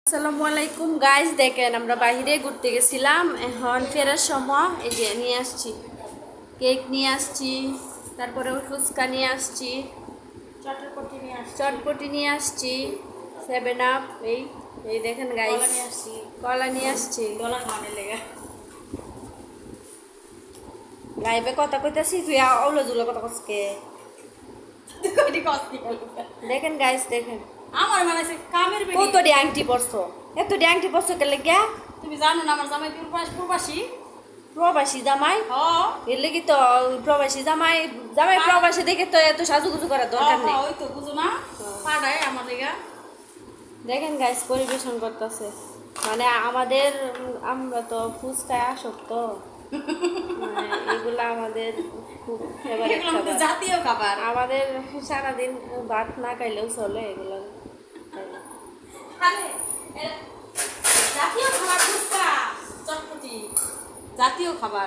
আসসালামু আলাইকুম গাইস, দেখেন আমরা বাইরে ঘুরতে গেছিলাম, এখন ফেরার সময় এই যে নিয়ে আসছি কেক নিয়ে আসছি, তারপরে ফুচকা নিয়ে আসছি, চটপটি নিয়ে আসছি, 7 আপ, এই এই দেখেন গাইস, কলা নিয়ে আসছি। লাইভে কথা কইতাছি, তুই আউলা জুলা কথা কসকে। দেখেন গাইস, দেখেন আমার মানে কামের বেটি কতটি আংটি পরছো, এতটি আংটি পরছো কে লাগিয়া? তুমি জানো না আমার জামাই প্রবাসী। প্রবাসী জামাই, এর লাগি তো প্রবাসী জামাই জামাই প্রবাসী দেখে তো এত সাজুগুজু করার দরকার নেই। ওই তো বুঝো না, পাড়ায় আমার লেগা। দেখেন গাইস পরিবেশন করতেছে, মানে আমাদের আমরা তো ফুচকায় আসক্ত, মানে এগুলা আমাদের খুব ফেভারিট এগুলো আমাদের খাবার। জাতীয় খাবার। আমাদের সারাদিন ভাত না খাইলেও চলে এগুলো। আরে, জাতীয় খাবার ফুচকা, চটপটি জাতীয় খাবার।